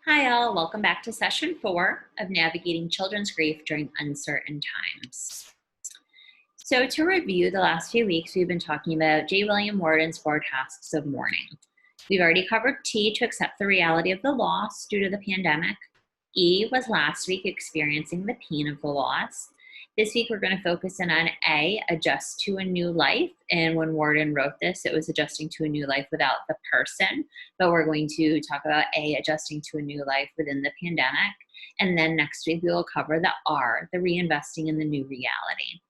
Hi all, welcome back to session 4 of Navigating Children's Grief During Uncertain Times. So to review the last few weeks, we've been talking about J. William Worden's 4 tasks of mourning. We've already covered T, to accept the reality of the loss due to the pandemic. E was last week, experiencing the pain of the loss. This week, we're going to focus in on A, adjust to a new life. And when Worden wrote this, it was adjusting to a new life without the person. But we're going to talk about A, adjusting to a new life within the pandemic. And then next week, we will cover the R, the reinvesting in the new reality.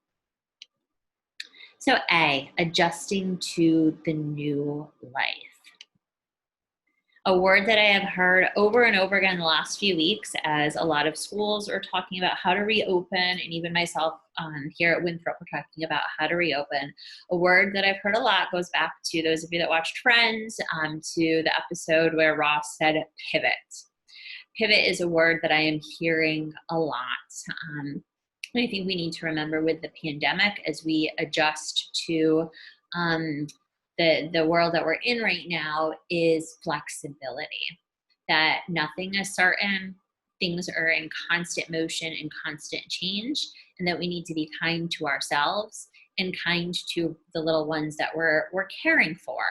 So A, adjusting to the new life. A word that I have heard over and over again in the last few weeks, as a lot of schools are talking about how to reopen, and even myself here at Winthrop, we're talking about how to reopen. A word that I've heard a lot goes back to those of you that watched Friends, to the episode where Ross said pivot. Pivot is a word that I am hearing a lot. I think we need to remember with the pandemic, as we adjust to the world that we're in right now, is flexibility. That nothing is certain, things are in constant motion and constant change, and that we need to be kind to ourselves and kind to the little ones that we're caring for.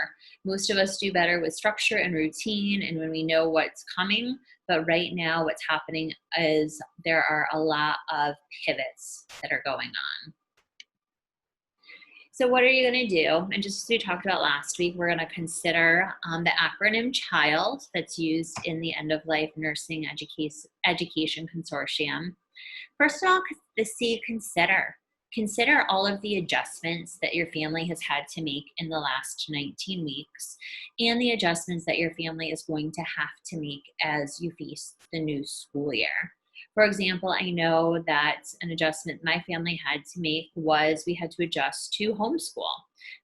Most of us do better with structure and routine and when we know what's coming, but right now what's happening is there are a lot of pivots that are going on. So what are you going to do? And just as we talked about last week, we're going to consider the acronym CHILD that's used in the End of Life Nursing Education Consortium. First of all, the C, consider. Consider all of the adjustments that your family has had to make in the last 19 weeks and the adjustments that your family is going to have to make as you face the new school year. For example, I know that an adjustment my family had to make was we had to adjust to homeschool.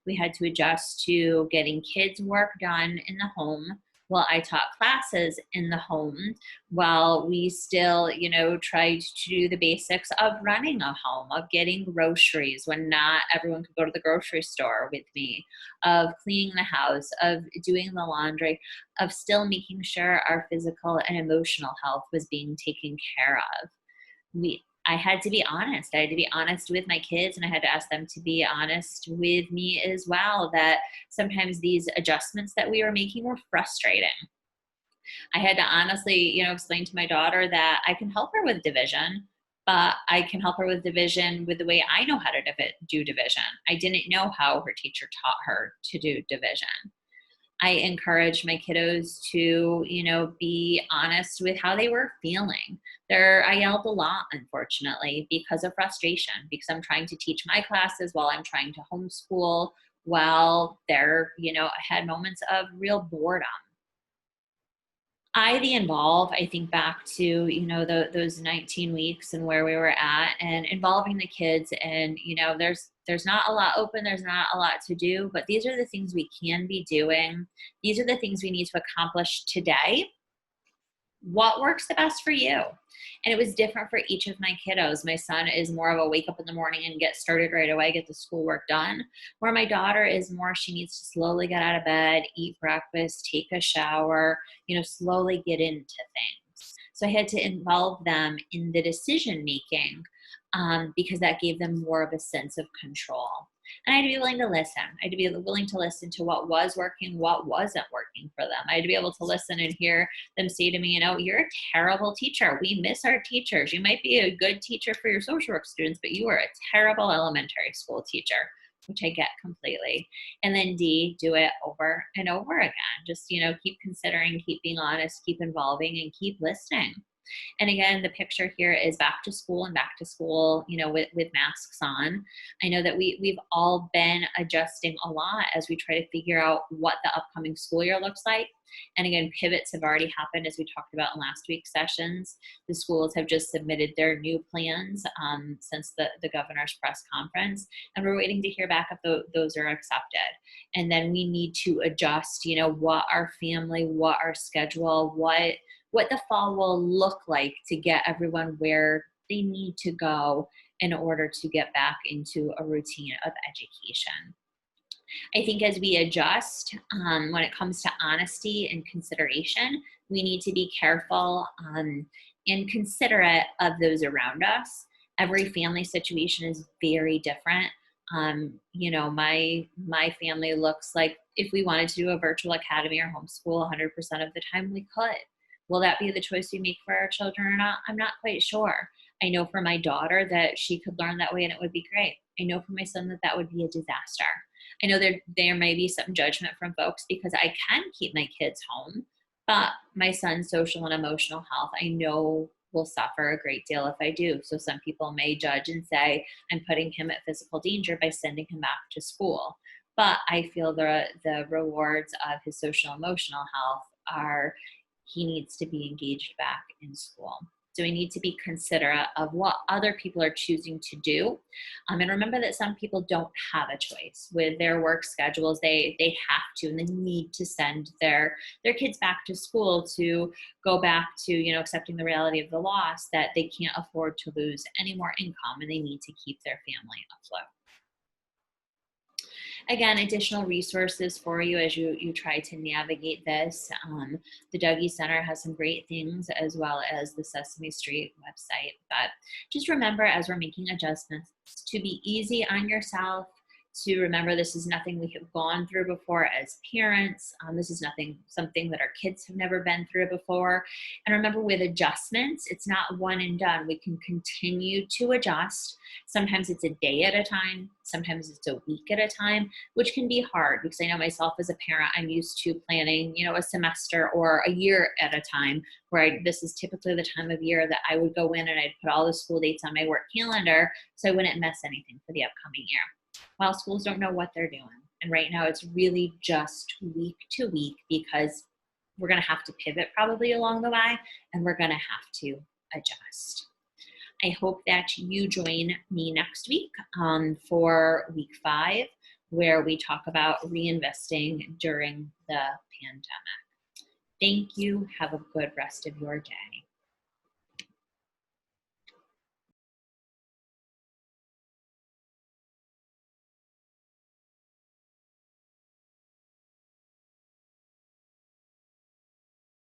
We had to adjust to getting kids' work done in the home while I taught classes in the home, while we still, tried to do the basics of running a home, of getting groceries when not everyone could go to the grocery store with me, of cleaning the house, of doing the laundry, of still making sure our physical and emotional health was being taken care of. I had to be honest. I had to be honest with my kids, and I had to ask them to be honest with me as well, that sometimes these adjustments that we were making were frustrating. I had to honestly, explain to my daughter that I can help her with division, but I can help her with division with the way I know how to do division. I didn't know how her teacher taught her to do division. I encourage my kiddos to, be honest with how they were feeling. I yelled a lot, unfortunately, because of frustration, because I'm trying to teach my classes while I'm trying to homeschool, while they're, had moments of real boredom. The involve, I think back to, those 19 weeks and where we were at, and involving the kids, and, there's not a lot open, there's not a lot to do, but these are the things we can be doing. These are the things we need to accomplish today. What works the best for you? And it was different for each of my kiddos. My son is more of a wake up in the morning and get started right away, get the schoolwork done. Where my daughter is more, she needs to slowly get out of bed, eat breakfast, take a shower, slowly get into things. So I had to involve them in the decision making because that gave them more of a sense of control. And I had to be willing to listen. I had to be willing to listen to what was working, what wasn't working for them. I had to be able to listen and hear them say to me, you're a terrible teacher. We miss our teachers. You might be a good teacher for your social work students, but you are a terrible elementary school teacher, which I get completely. And then D, do it over and over again. Just, keep considering, keep being honest, keep involving, and keep listening. And again, the picture here is back to school, with masks on. I know that we've all been adjusting a lot as we try to figure out what the upcoming school year looks like. And again, pivots have already happened, as we talked about in last week's sessions. The schools have just submitted their new plans since the governor's press conference, and we're waiting to hear back if those are accepted. And then we need to adjust, what our family, what our schedule, what the fall will look like to get everyone where they need to go in order to get back into a routine of education. I think as we adjust, when it comes to honesty and consideration, we need to be careful and considerate of those around us. Every family situation is very different. You know, my family looks like if we wanted to do a virtual academy or homeschool 100% of the time, we could. Will that be the choice we make for our children or not? I'm not quite sure. I know for my daughter that she could learn that way and it would be great. I know for my son that that would be a disaster. I know there may be some judgment from folks because I can keep my kids home, but my son's social and emotional health, I know will suffer a great deal if I do. So some people may judge and say, I'm putting him at physical danger by sending him back to school. But I feel the rewards of his social emotional health are he needs to be engaged back in school. So we need to be considerate of what other people are choosing to do. And remember that some people don't have a choice with their work schedules. They have to and they need to send their kids back to school to go back to, you know, accepting the reality of the loss that they can't afford to lose any more income and they need to keep their family afloat. Again, additional resources for you as you try to navigate this. The Dougie Center has some great things as well as the Sesame Street website. But just remember as we're making adjustments to be easy on yourself, to remember this is nothing we have gone through before as parents. This is something that our kids have never been through before. And remember with adjustments, it's not one and done. We can continue to adjust. Sometimes it's a day at a time. Sometimes it's a week at a time, which can be hard because I know myself as a parent, I'm used to planning, you know, a semester or a year at a time where this is typically the time of year that I would go in and I'd put all the school dates on my work calendar so I wouldn't miss anything for the upcoming year. While schools don't know what they're doing. And right now it's really just week to week because we're going to have to pivot probably along the way and we're going to have to adjust. I hope that you join me next week for week 5, where we talk about reinvesting during the pandemic. Thank you. Have a good rest of your day.